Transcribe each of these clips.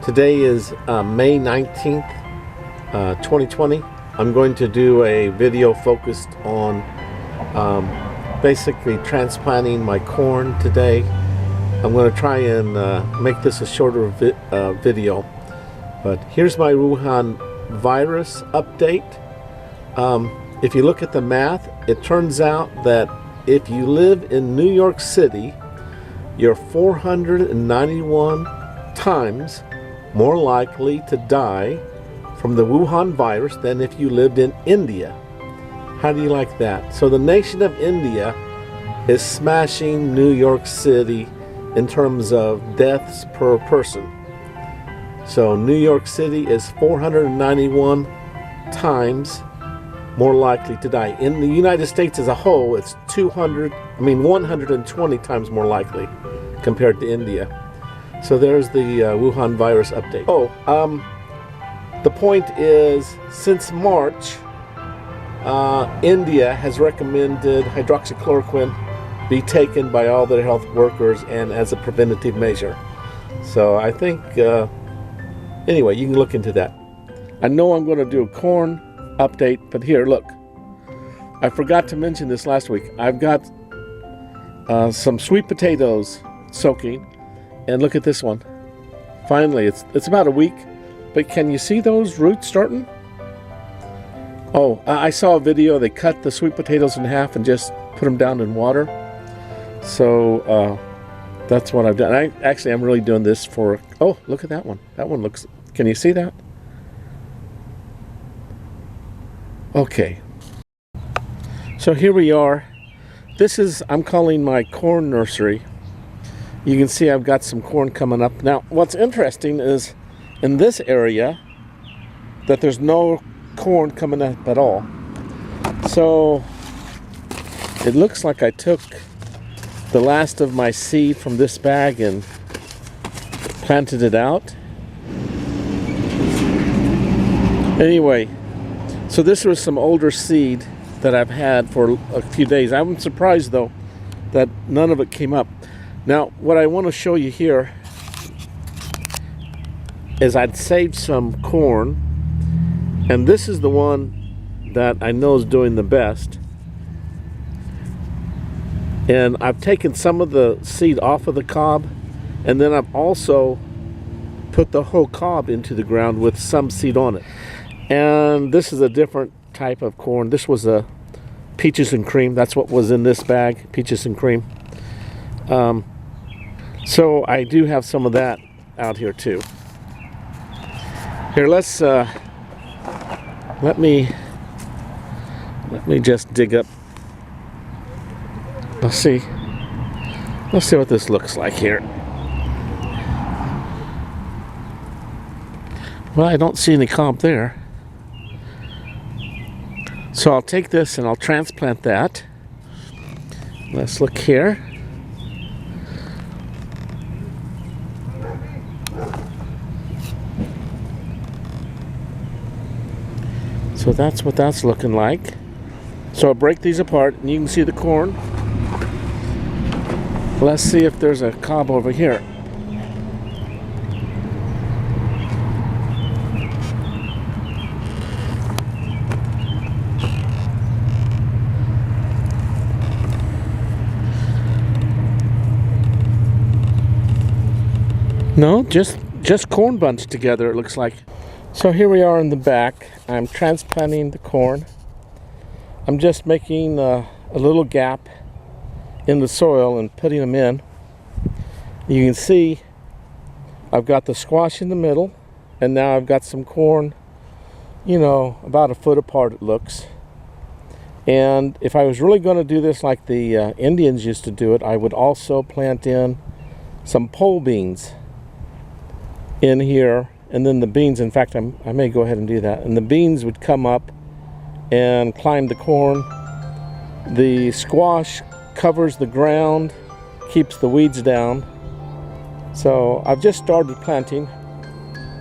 Today is May 19th, 2020. I'm going to do a video focused on basically transplanting my corn today. I'm going to try and make this a shorter video. But here's my Wuhan virus update. If you look at the math, it turns out that if you live in New York City, you're 491 times more likely to die from the Wuhan virus than if you lived in India. How do you like that? So the nation of India is smashing New York City in terms of deaths per person. So New York City is 491 times more likely to die. In the United States as a whole, it's 120 times more likely compared to India. So there's the Wuhan virus update. The point is, since March, India has recommended hydroxychloroquine be taken by all their health workers and as a preventative measure. So I think, anyway, you can look into that. I know I'm going to do a corn update, but here, look. I forgot to mention this last week. I've got some sweet potatoes soaking, and look at this one. Finally, it's about a week, but can you see those roots starting? Oh, I saw a video. They cut the sweet potatoes in half and just put them down in water. So that's what I've done. I'm really doing this for, oh, look at that one. That one looks, can you see that? Okay. So here we are. This is, I'm calling my corn nursery. You can see I've got some corn coming up. Now, what's interesting is in this area that there's no corn coming up at all. So it looks like I took the last of my seed from this bag and planted it out. Anyway, so this was some older seed that I've had for a few days. I'm surprised though that none of it came up. Now, what I want to show you here is I'd saved some corn, and this is the one that I know is doing the best. And I've taken some of the seed off of the cob, and then I've also put the whole cob into the ground with some seed on it. And this is a different type of corn. This was a peaches and cream. That's what was in this bag, peaches and cream. So I do have some of that out here too. Here, let's let me just dig up. Let's see what this looks like here. Well, I don't see any cob there. So I'll take this and I'll transplant that. Let's look here. So that's what that's looking like. So I'll break these apart and you can see the corn. Let's see if there's a cob over here. No, just corn bunched together, it looks like. So here we are in the back. I'm transplanting the corn. I'm just making a little gap in the soil and putting them in. You can see I've got the squash in the middle, and now I've got some corn, you know, about a foot apart it looks. And if I was really going to do this like the Indians used to do it, I would also plant in some pole beans in here, and then the beans, in fact, I may go ahead and do that, and the beans would come up and climb the corn. The squash covers the ground, keeps the weeds down. So I've just started planting.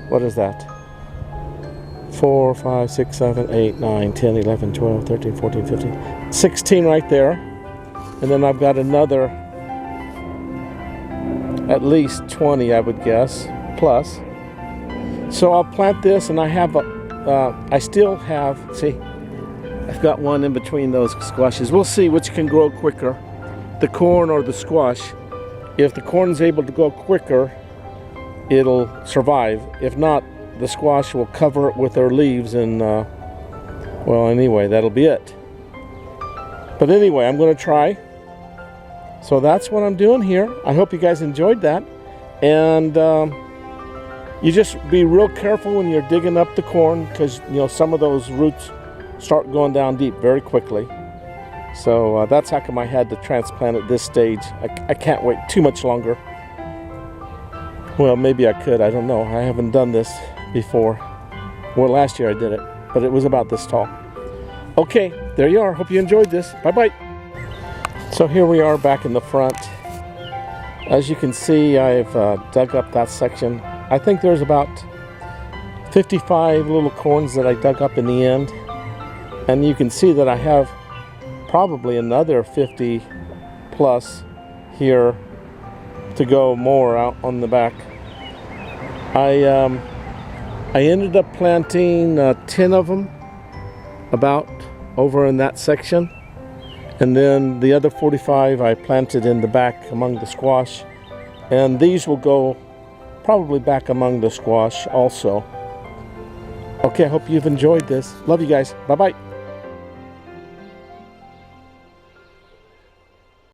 What is that? 4, 5, 6, 7, 8, 9, 10, 11, 12, 13, 14, 15, 16 right there. And then I've got another at least 20, I would guess, plus. So I'll plant this, and I have I still have, see, I've got one in between those squashes. We'll see which can grow quicker, the corn or the squash. If the corn is able to go quicker, it'll survive. If not, the squash will cover it with their leaves, and well, anyway, that'll be it. But anyway, I'm going to try. So that's what I'm doing here. I hope you guys enjoyed that. And you just be real careful when you're digging up the corn, because you know some of those roots start going down deep very quickly. So that's how come I had to transplant at this stage. I can't wait too much longer. Well, maybe I could, I don't know. I haven't done this before. Well, last year I did it, but it was about this tall. Okay, there you are. Hope you enjoyed this. Bye-bye. So here we are back in the front. As you can see, I've dug up that section. I think there's about 55 little corns that I dug up in the end. And you can see that I have probably another 50 plus here to go more out on the back. I ended up planting 10 of them about over in that section, and then the other 45 I planted in the back among the squash, and these will go probably back among the squash also. Okay, I hope you've enjoyed this. Love you guys. Bye-bye.